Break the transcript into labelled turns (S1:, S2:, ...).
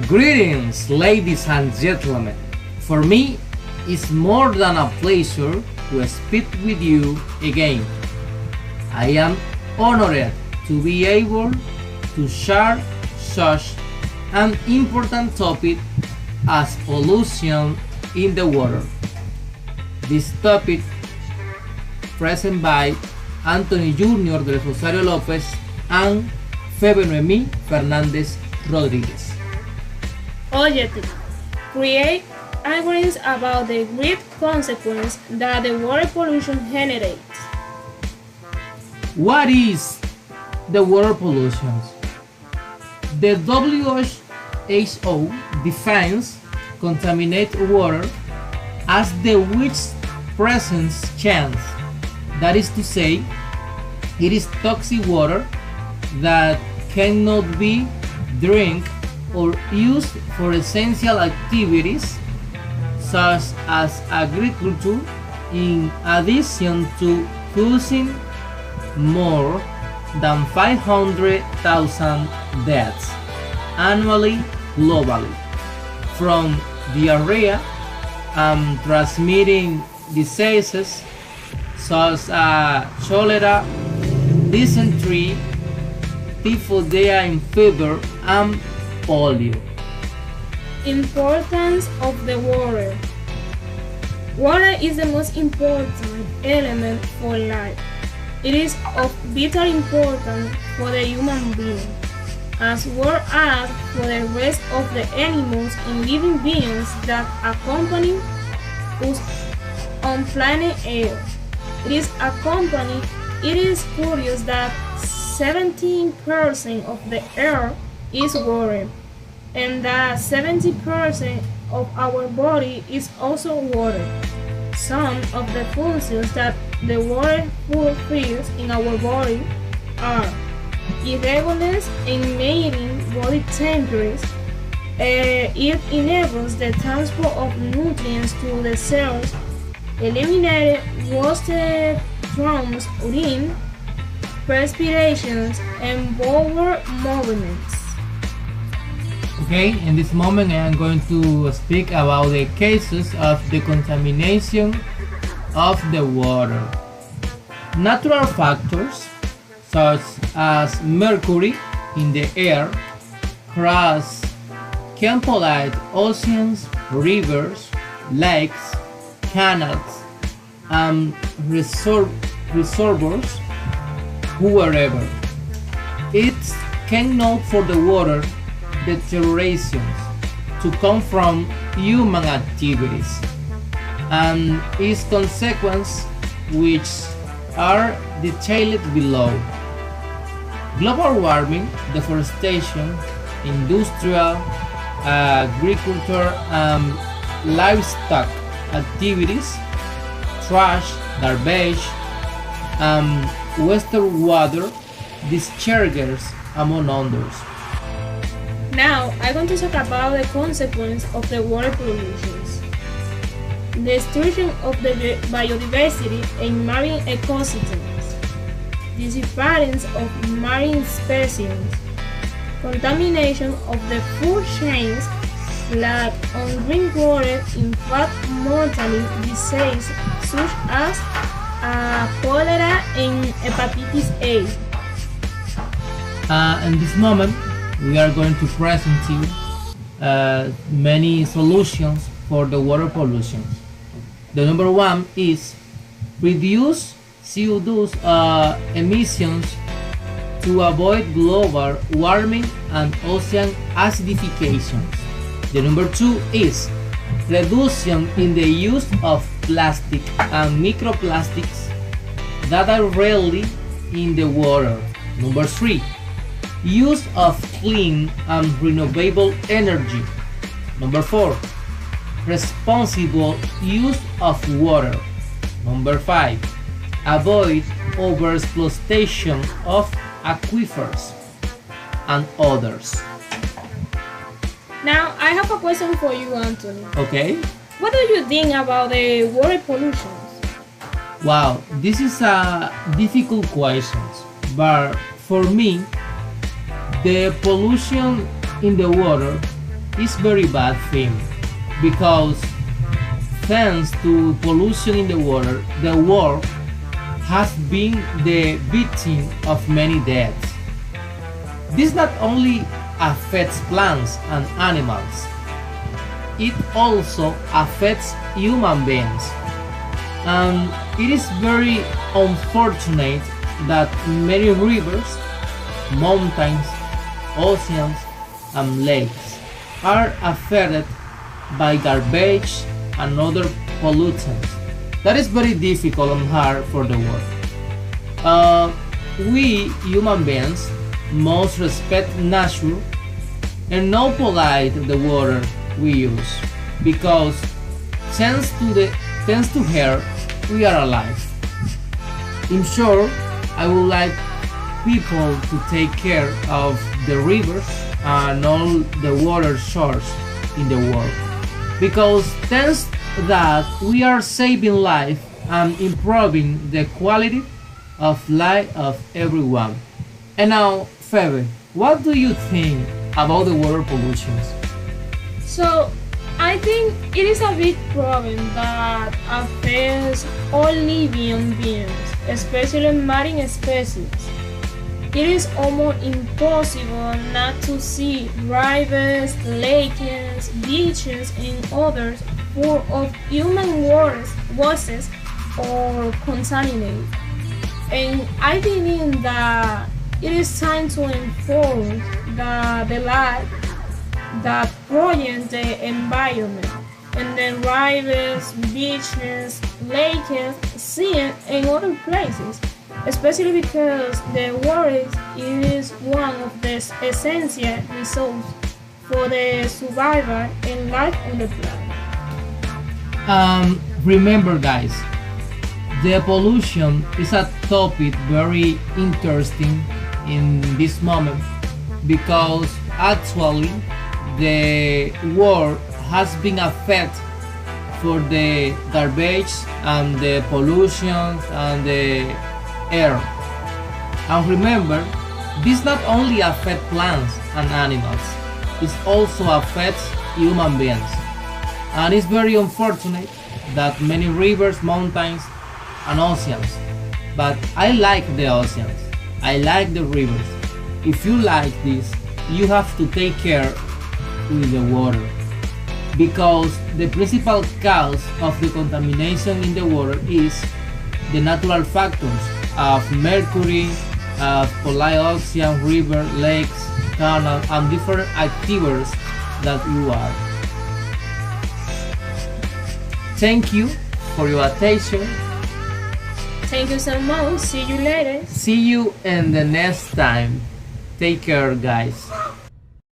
S1: Greetings, ladies and gentlemen. For me, it's more than a pleasure to speak with you again. I am honored to be able to share such an important topic as pollution in the water. This topic present by Antony Jr. de Rosario Lopez and Febe Fernández Rodriguez.
S2: Objective: create awareness about the great consequence that the water pollution generates.
S1: What is the water pollution? The WHO defines contaminated water as the which presents chance, that is to say, it is toxic water that cannot be drunk or used for essential activities such as agriculture, in addition to causing more than 500,000 deaths annually globally from diarrhea and transmitting diseases such as cholera, dysentery, typhoid fever, and polio.
S2: Importance of the water. Water is the most important element for life. It is of vital importance for the human being, as well as for the rest of the animals and living beings that accompany us on planet Earth. It is curious that 17% of the air is water, and that 70% of our body is also water. Some of the functions that the water fulfills in our body are irregulars in maintaining body temperature. It enables the transport of nutrients to the cells, eliminating wasted drums, urine, perspirations, and bowel movements.
S1: Okay, in this moment I am going to speak about the cases of the contamination of the water. Natural factors such as mercury in the air, crust, can pollute oceans, rivers, lakes, canals, and reservoirs wherever. It cannot for the water deteriorations to come from human activities and its consequences, which are detailed below. Global warming, deforestation, industrial, agriculture, and livestock activities, trash, garbage, and wastewater discharges, among others.
S2: Now, I'm going to talk about the consequence of the water pollution. Destruction of the biodiversity and marine ecosystems, disappearance of marine species, contamination of the food chains, lack of drinking water, infant mortality diseases such as cholera and hepatitis A.
S1: In this moment, we are going to present you many solutions for the water pollution. The number one is reduce CO2 emissions to avoid global warming and ocean acidification. The number two is reduction in the use of plastic and microplastics that are rarely in the water. Number three, use of clean and renewable energy. Number four, responsible use of water. Number five, avoid overexploitation of aquifers and others.
S2: Now, I have a question for you, Anthony.
S1: Okay.
S2: What do you think about the water pollution?
S1: Wow, this is a difficult question, but for me, the pollution in the water is very bad thing because thanks to pollution in the world has been the victim of many deaths. This not only affects plants and animals, it also affects human beings. And it is very unfortunate that many rivers, mountains, oceans, and lakes are affected by garbage and other pollutants. That is very difficult and hard for the world. We human beings must respect nature and not pollute the water we use, because thanks to her we are alive. In short, I would like people to take care of the rivers and all the water source in the world, because thanks that we are saving life and improving the quality of life of everyone. And now, Febe, what do you think about the water pollution?
S2: So, I think it is a big problem that affects all living beings, especially marine species. It is almost impossible not to see rivers, lakes, beaches, and others full of human wastes or contaminated. And I believe that it is time to enforce the law that protects the environment and the rivers, beaches, lakes, seas, and other places, especially because the water is one of the essential resources for the survival and life on the planet.
S1: Remember, guys, the pollution is a topic very interesting in this moment, because actually the world has been affected for the garbage and the pollution and the air. And remember, this not only affects plants and animals, it also affects human beings. And it's very unfortunate that many rivers, mountains, and oceans, but I like the oceans, I like the rivers. If you like this, you have to take care with the water, because the principal cause of the contamination in the water is the natural factors of mercury, of polluted ocean, river, lakes, canal, and different activities that you are. Thank you for your attention.
S2: Thank you so much. See you later.
S1: See you in the next time. Take care, guys.